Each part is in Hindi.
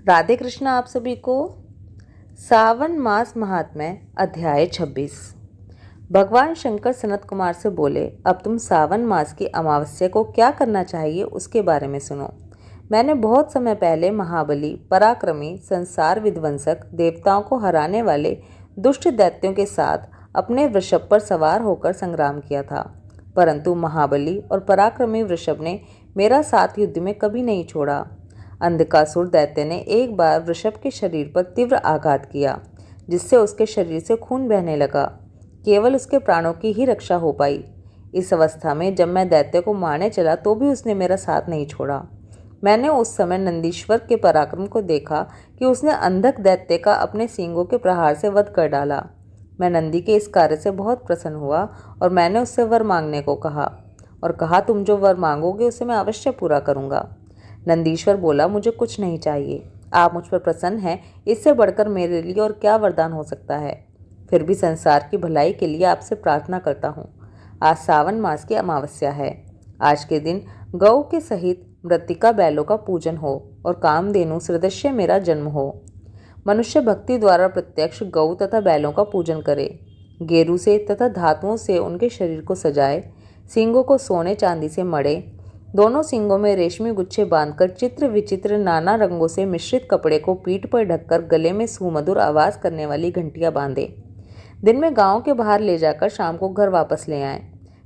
राधे कृष्ण आप सभी को। सावन मास महात्म्य अध्याय 26। भगवान शंकर सनत कुमार से बोले, अब तुम सावन मास की अमावस्या को क्या करना चाहिए उसके बारे में सुनो। मैंने बहुत समय पहले महाबली, पराक्रमी, संसार विध्वंसक, देवताओं को हराने वाले दुष्ट दैत्यों के साथ अपने वृषभ पर सवार होकर संग्राम किया था, परंतु महाबली और पराक्रमी वृषभ ने मेरा साथ युद्ध में कभी नहीं छोड़ा। अंधकासुर दैत्य ने एक बार वृषभ के शरीर पर तीव्र आघात किया, जिससे उसके शरीर से खून बहने लगा। केवल उसके प्राणों की ही रक्षा हो पाई। इस अवस्था में जब मैं दैत्य को मारने चला तो भी उसने मेरा साथ नहीं छोड़ा। मैंने उस समय नंदीश्वर के पराक्रम को देखा कि उसने अंधक दैत्य का अपने सींगों के प्रहार से वध कर डाला। मैं नंदी के इस कार्य से बहुत प्रसन्न हुआ और मैंने उससे वर मांगने को कहा और कहा, तुम जो वर मांगोगे उसे मैं अवश्य पूरा करूंगा। नंदीश्वर बोला, मुझे कुछ नहीं चाहिए, आप मुझ पर प्रसन्न हैं, इससे बढ़कर मेरे लिए और क्या वरदान हो सकता है। फिर भी संसार की भलाई के लिए आपसे प्रार्थना करता हूँ। आज सावन मास की अमावस्या है। आज के दिन गौ के सहित मृत्तिका बैलों का पूजन हो और कामधेनु सदृश्य मेरा जन्म हो। मनुष्य भक्ति द्वारा प्रत्यक्ष गौ तथा बैलों का पूजन करे, गेरू से तथा धातुओं से उनके शरीर को सजाए, सींगों को सोने चांदी से मढ़े, दोनों सींगों में रेशमी गुच्छे बांधकर चित्र विचित्र नाना रंगों से मिश्रित कपड़े को पीठ पर ढककर गले में सुमधुर आवाज करने वाली घंटियां बांधे। दिन में गांव के बाहर ले जाकर शाम को घर वापस ले आएं।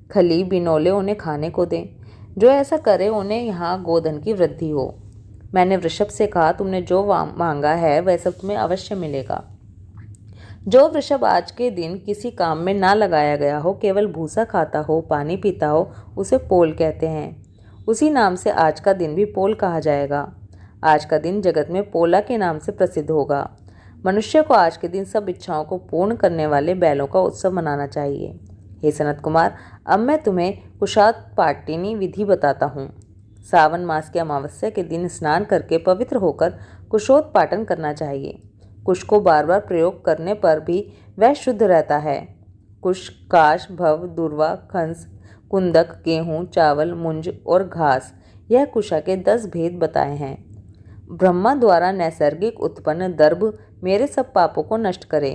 खली बिनौले उन्हें खाने को दें। जो ऐसा करे उन्हें यहाँ गोधन की वृद्धि हो। मैंने वृषभ से कहा, तुमने जो मांगा है वह सब तुम्हें अवश्य मिलेगा। जो वृषभ आज के दिन किसी काम में ना लगाया गया हो, केवल भूसा खाता हो, पानी पीता हो, उसे पोल कहते हैं। उसी नाम से आज का दिन भी पोल कहा जाएगा। आज का दिन जगत में पोला के नाम से प्रसिद्ध होगा। मनुष्य को आज के दिन सब इच्छाओं को पूर्ण करने वाले बैलों का उत्सव मनाना चाहिए। हे सनत कुमार, अब मैं तुम्हें कुशात्पाटिनी विधि बताता हूँ। सावन मास की अमावस्या के दिन स्नान करके पवित्र होकर कुशोत्पाटन करना चाहिए। कुश को बार बार प्रयोग करने पर भी वह शुद्ध रहता है। कुश, काश, भव, दुर्वा, खंस, कुंदक, गेहूं, चावल, मुंज और घास, यह कुशा के 10 भेद बताए हैं। ब्रह्मा द्वारा नैसर्गिक उत्पन्न दर्भ मेरे सब पापों को नष्ट करे।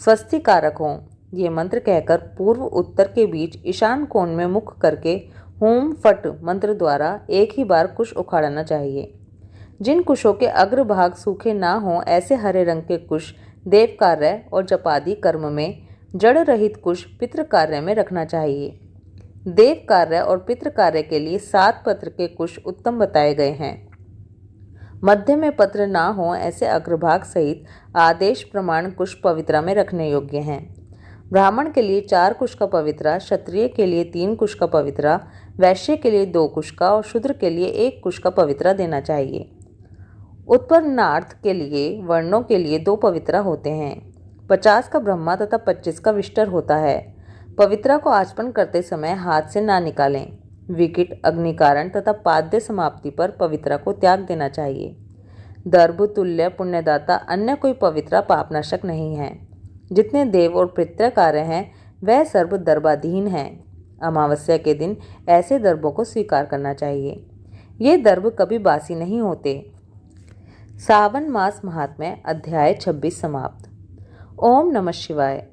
स्वस्ति कारक हो, ये मंत्र कहकर पूर्व उत्तर के बीच ईशान कोण में मुख करके होम फट मंत्र द्वारा एक ही बार कुश उखाड़ना चाहिए। जिन कुशों के अग्रभाग सूखे ना हों, ऐसे हरे रंग के कुश देव कार्य और जपादि कर्म में, जड़ रहित कुश पितृ कार्य में रखना चाहिए। देव कार्य और पितृ कार्य के लिए 7 पत्र के कुश उत्तम बताए गए हैं। मध्य में पत्र ना हो ऐसे अग्रभाग सहित आदेश प्रमाण कुश पवित्रा में रखने योग्य हैं। ब्राह्मण के लिए 4 कुश का पवित्रा, क्षत्रिय के लिए 3 कुश का पवित्रा, वैश्य के लिए 2 कुश का और शूद्र के लिए 1 कुश का पवित्रा देना चाहिए। उत्पन्नार्थ के लिए वर्णों के लिए 2 पवित्रा होते हैं। 50 का ब्रह्मा तथा 25 का विष्टर होता है। पवित्रा को आचमन करते समय हाथ से ना निकालें। विकिट, अग्निकारण तथा पाद्य समाप्ति पर पवित्रा को त्याग देना चाहिए। दर्भ, तुल्य, पुण्यदाता अन्य कोई पवित्रा पापनाशक नहीं है। जितने देव और पितृ कार्य हैं वह सर्व दर्भाधीन हैं। अमावस्या के दिन ऐसे दर्भों को स्वीकार करना चाहिए। ये दर्भ कभी बासी नहीं होते। सावन मास महात्म्य अध्याय 26 समाप्त। ओम नमः शिवाय।